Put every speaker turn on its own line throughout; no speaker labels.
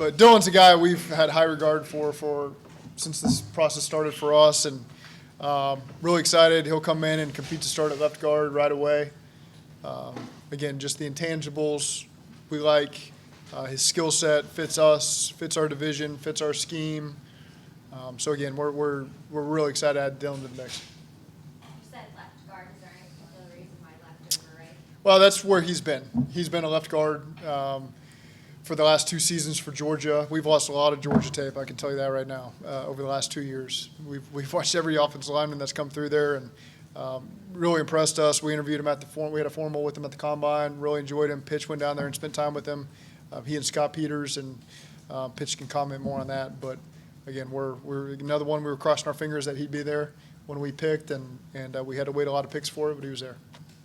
But Dylan's a guy we've had high regard for since this process started for us, and really excited. He'll come in and compete to start at left guard right away. Again, just the intangibles we like. His skill set fits us, fits our division, fits our scheme. So again, we're really excited to add Dylan to the mix.
You said left guard. Is there any particular reason why left over right?
Well, that's where he's been. He's been a left guard for the last 2 seasons for Georgia. We've lost a lot of Georgia tape, I can tell you that right now, over the last 2 years. We've watched every offensive lineman that's come through there, and really impressed us. We interviewed him at we had a formal with him at the Combine, really enjoyed him. Pitch went down there and spent time with him. He and Scott Peters, and Pitch can comment more on that. But, again, we're another one. We were crossing our fingers that he'd be there when we picked, and we had to wait a lot of picks for it, but he was there.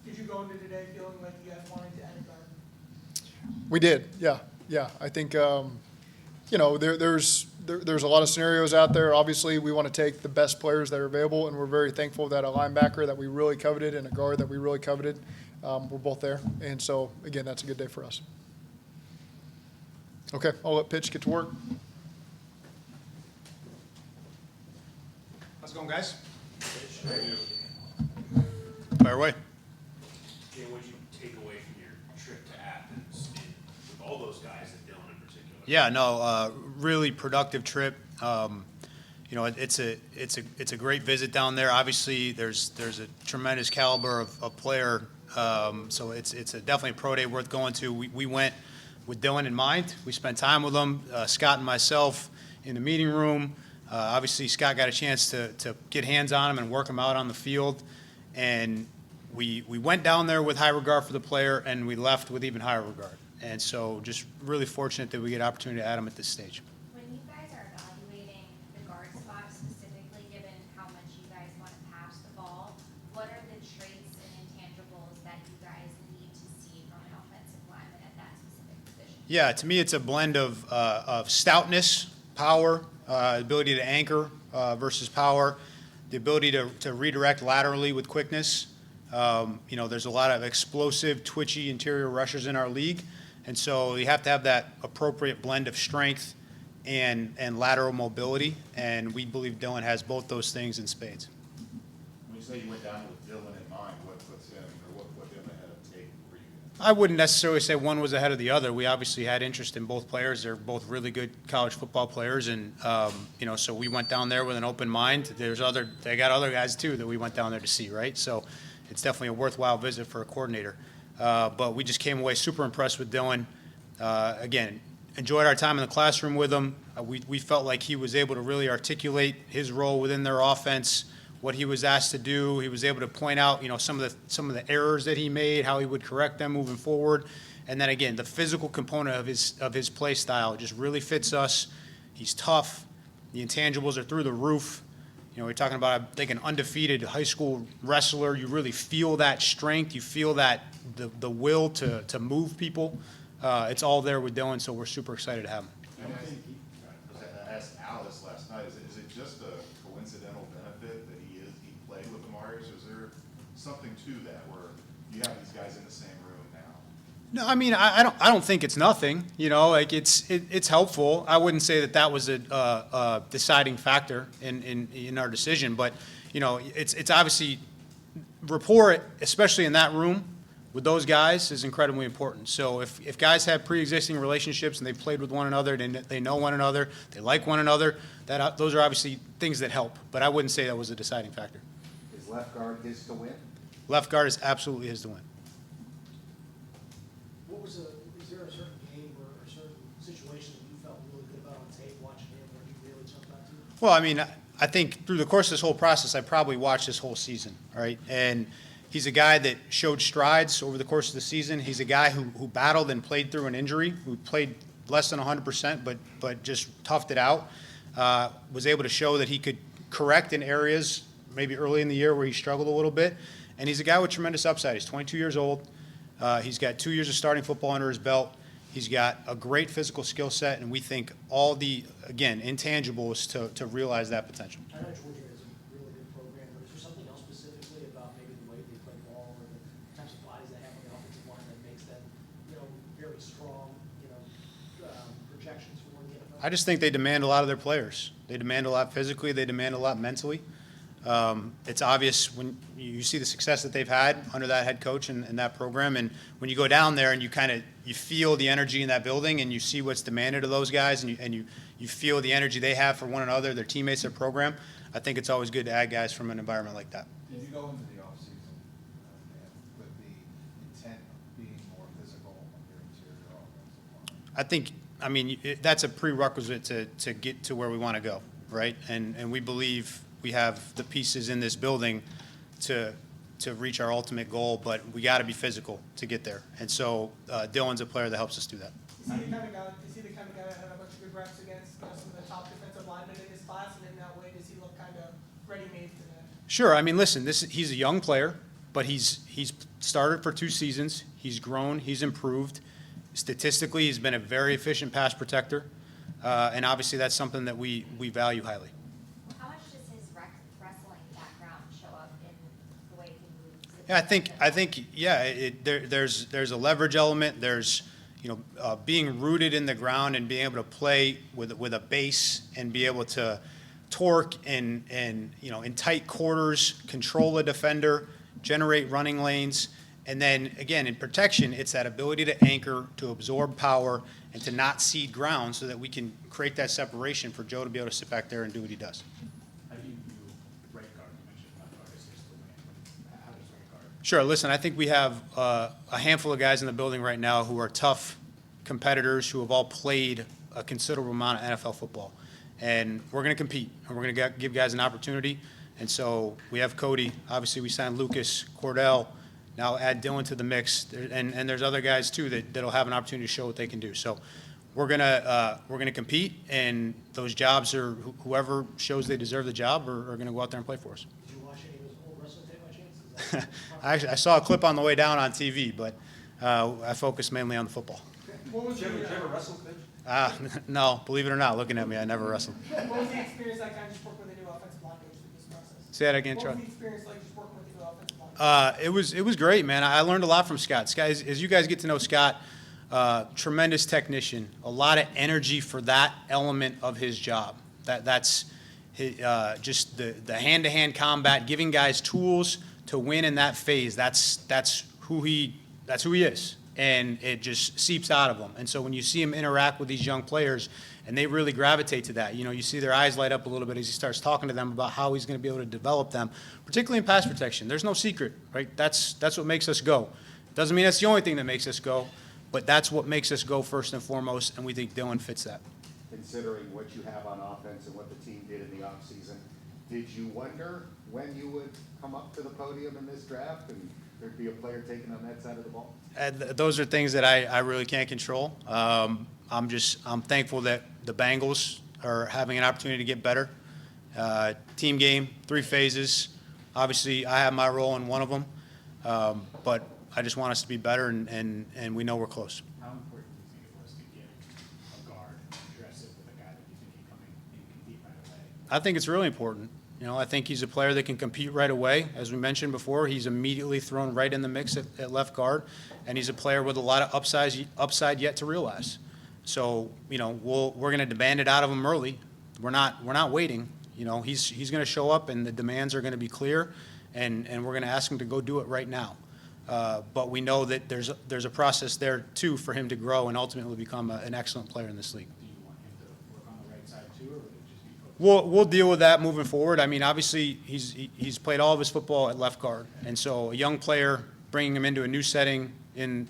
Did you go into today feeling like you guys wanted to add a guard?
We did, yeah. I think, there's a lot of scenarios out there. Obviously, we want to take the best players that are available, and we're very thankful that a linebacker that we really coveted and a guard that we really coveted were both there. And so, again, that's a good day for us. Okay, I'll let Pitch get to work.
How's it going, guys? Fire away.
Jay, what did you take away from your trip to Athens with all those guys and Dylan in particular?
Yeah, no, really productive trip. It's a great visit down there. Obviously, there's a tremendous caliber of player, so it's definitely a pro day worth going to. We went with Dylan in mind. We spent time with him, Scott and myself, in the meeting room. Obviously, Scott got a chance to get hands on him and work him out on the field, and we went down there with high regard for the player, and we left with even higher regard. And so just really fortunate that we get an opportunity to add him at this stage.
When you guys are evaluating the guard spot specifically, given how much you guys want to pass the ball, what are the traits and intangibles that you guys need to see from an offensive lineman at that specific position?
Yeah, to me, it's a blend of stoutness, power, ability to anchor versus power, the ability to redirect laterally with quickness. There's a lot of explosive, twitchy interior rushers in our league, and so you have to have that appropriate blend of strength and lateral mobility, and we believe Dylan has both those things in spades.
When you say you went down with Dylan in mind, what puts him, or what put him ahead of tape for you?
I wouldn't necessarily say one was ahead of the other. We obviously had interest in both players. They're both really good college football players, and so we went down there with an open mind. They got other guys too that we went down there to see, right? So it's definitely a worthwhile visit for a coordinator. But we just came away super impressed with Dylan. Again, enjoyed our time in the classroom with him. We felt like he was able to really articulate his role within their offense, what he was asked to do. He was able to point out, some of the errors that he made, how he would correct them moving forward. And then again, the physical component of his play style just really fits us. He's tough. The intangibles are through the roof. We're talking about, I think, an undefeated high school wrestler. You really feel that strength. You feel that the will to move people. It's all there with Dylan, so we're super excited to have him.
I asked Alice last night, is it just a coincidental benefit that he played with the Marios, or is there something to that where you have these guys in the same room now?
No, I mean, I don't think it's nothing. It's helpful. I wouldn't say that was a deciding factor in our decision, but it's obviously rapport, especially in that room with those guys, is incredibly important. So if guys have pre-existing relationships and they've played with one another, they know one another, they like one another, those are obviously things that help. But I wouldn't say that was a deciding factor.
Is left guard his to win?
Left guard is absolutely his to win.
Is there a certain game or a certain situation that you felt really good about on tape watching him where he really jumped out to you?
Well, I mean, I think through the course of this whole process, I probably watched this whole season, right? And he's a guy that showed strides over the course of the season. He's a guy who battled and played through an injury, who played less than 100%, but just toughed it out. Was able to show that he could correct in areas maybe early in the year where he struggled a little bit. And he's a guy with tremendous upside. He's 22 years old. He's got 2 years of starting football under his belt. He's got a great physical skill set, and we think all the, again, intangibles to realize that potential.
I know Georgia is a really good program, but is there something else specifically about maybe the way they play ball or the types of bodies they have on the offensive line that makes them, very strong, projections for one
I just think they demand a lot of their players. They demand a lot physically. They demand a lot mentally. It's obvious when you see the success that they've had under that head coach and that program, and when you go down there and you feel the energy in that building, and you see what's demanded of those guys, and you feel the energy they have for one another, their teammates, their program. I think it's always good to add guys from an environment like that.
Did you go into the offseason with the intent of being more physical on your interior offensive line?
That's a prerequisite to get to where we want to go, right? And we believe we have the pieces in this building to reach our ultimate goal, but we got to be physical to get there. And so Dylan's a player that helps us do that.
Is he the kind of guy that had a bunch of good reps against some of the top defensive linemen in his class, and in that way, does he look kind of ready-made for that?
Sure. Listen, he's a young player, but he's started for 2 seasons. He's grown. He's improved. Statistically, he's been a very efficient pass protector, and obviously that's something that we value highly.
How much does his wrestling background show up in the way he moves?
Yeah, there's a leverage element. There's being rooted in the ground and being able to play with a base and be able to torque and in tight quarters, control a defender, generate running lanes. And then, again, in protection, it's that ability to anchor, to absorb power, and to not cede ground so that we can create that separation for Joe to be able to sit back there and do what he does.
How do you view right guard? You mentioned left guard is the win. How does right guard?
Sure. Listen, I think we have a handful of guys in the building right now who are tough competitors who have all played a considerable amount of NFL football. And we're going to compete, and we're going to give guys an opportunity. And so we have Cody. Obviously, we signed Lucas, Cordell. Now add Dylan to the mix, and there's other guys too that'll have an opportunity to show what they can do. So we're gonna compete, and those jobs are whoever shows they deserve the job are gonna go out there and play for us.
Did you watch any of his old wrestling tape by chance?
Actually, I saw a clip on the way down on TV, but I focus mainly on the football.
What was
Did you ever wrestle, coach?
No, believe it or not, looking at me, I never wrestled.
what was the experience like kind of just working with a new offensive line coach through this process?
Say that again,
What
Charlie.
was the experience like just working with a new offensive line coach?
It was great, man. I learned a lot from Scott. Scott, as you guys get to know Scott, tremendous technician, a lot of energy for that element of his job. That's just the hand-to-hand combat, giving guys tools to win in that phase. That's who he is, and it just seeps out of him. And so when you see him interact with these young players, and they really gravitate to that, you see their eyes light up a little bit as he starts talking to them about how he's going to be able to develop them, particularly in pass protection. There's no secret, right? That's what makes us go. Doesn't mean that's the only thing that makes us go, but that's what makes us go first and foremost, and we think Dylan fits that.
Considering what you have on offense and what the team did in the offseason, did you wonder when you would come up to the podium in this draft and there'd be a player taking on that side of the ball?
Those are things that I really can't control. I'm thankful that the Bengals are having an opportunity to get better. Team game, 3 phases. Obviously, I have my role in one of them, but I just want us to be better, and we know we're close.
How important do you think it was to get a guard and dress it with a guy that you think can come in and compete right away?
I think it's really important. I think he's a player that can compete right away. As we mentioned before, he's immediately thrown right in the mix at left guard, and he's a player with a lot of upside yet to realize. So, we're going to demand it out of him early. We're not waiting. He's going to show up, and the demands are going to be clear, and we're going to ask him to go do it right now. But we know that there's a process there too for him to grow and ultimately become an excellent player in this league.
Do you want him to work on the right side too, or would it just be focused?
We'll deal with that moving forward. Obviously, he's played all of his football at left guard, and so a young player, bringing him into a new setting in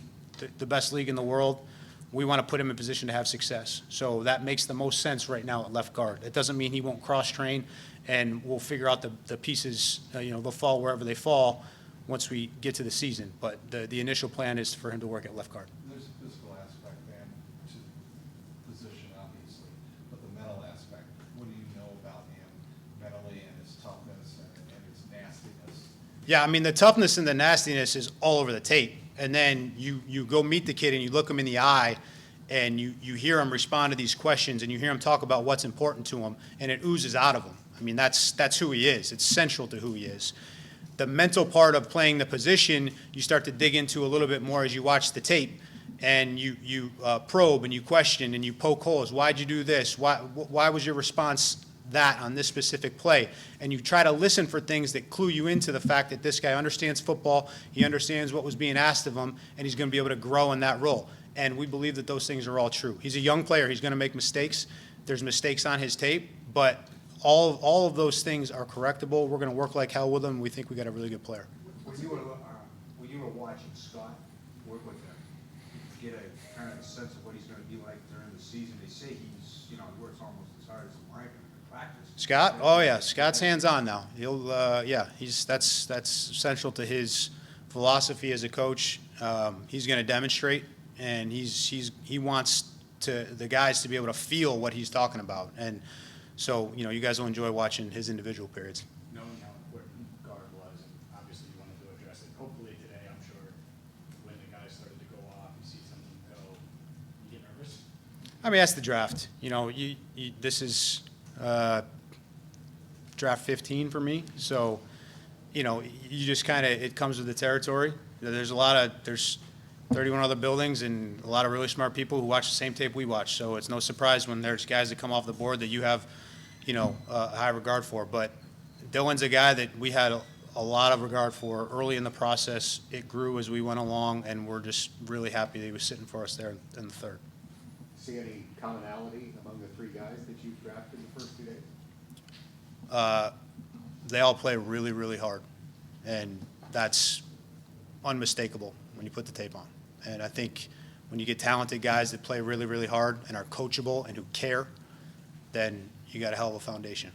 the best league in the world, we want to put him in position to have success. So that makes the most sense right now at left guard. It doesn't mean he won't cross-train, and we'll figure out the pieces, they'll fall wherever they fall once we get to the season. But the initial plan is for him to work at left guard.
There's a physical aspect, man, to the position, obviously, but the mental aspect, what do you know about him mentally and his toughness and his nastiness?
Yeah, the toughness and the nastiness is all over the tape. And then you go meet the kid and you look him in the eye and you hear him respond to these questions and you hear him talk about what's important to him, and it oozes out of him. That's who he is. It's central to who he is. The mental part of playing the position, you start to dig into a little bit more as you watch the tape, and you probe and you question and you poke holes. Why'd you do this? Why was your response that on this specific play? And you try to listen for things that clue you into the fact that this guy understands football, he understands what was being asked of him, and he's going to be able to grow in that role. And we believe that those things are all true. He's a young player. He's going to make mistakes. There's mistakes on his tape, but all of those things are correctable. We're going to work like hell with him. We think we got a really good player.
When you were watching Scott work with him, did you get a kind of a sense of what he's going to be like during the season? They say he's, he works almost as hard as a lineman in practice.
Scott? Oh yeah, Scott's hands-on now. He'll, that's essential to his philosophy as a coach. He's going to demonstrate, and he wants the guys to be able to feel what he's talking about, and so you guys will enjoy watching his individual periods.
Knowing how important guard was, and obviously you wanted to address it. Hopefully today, I'm sure, when the guys started to go off, you see something go, you get nervous.
I mean, that's the draft. This is draft 15 for me, so you just kind of, it comes with the territory. There's 31 other buildings and a lot of really smart people who watch the same tape we watch, so it's no surprise when there's guys that come off the board that you have a high regard for. But Dylan's a guy that we had a lot of regard for early in the process. It grew as we went along, and we're just really happy that he was sitting for us there in the third.
See any commonality among the three guys that you've drafted the first 2 days?
They all play really, really hard, and that's unmistakable when you put the tape on. And I think when you get talented guys that play really, really hard and are coachable and who care, then you got a hell of a foundation.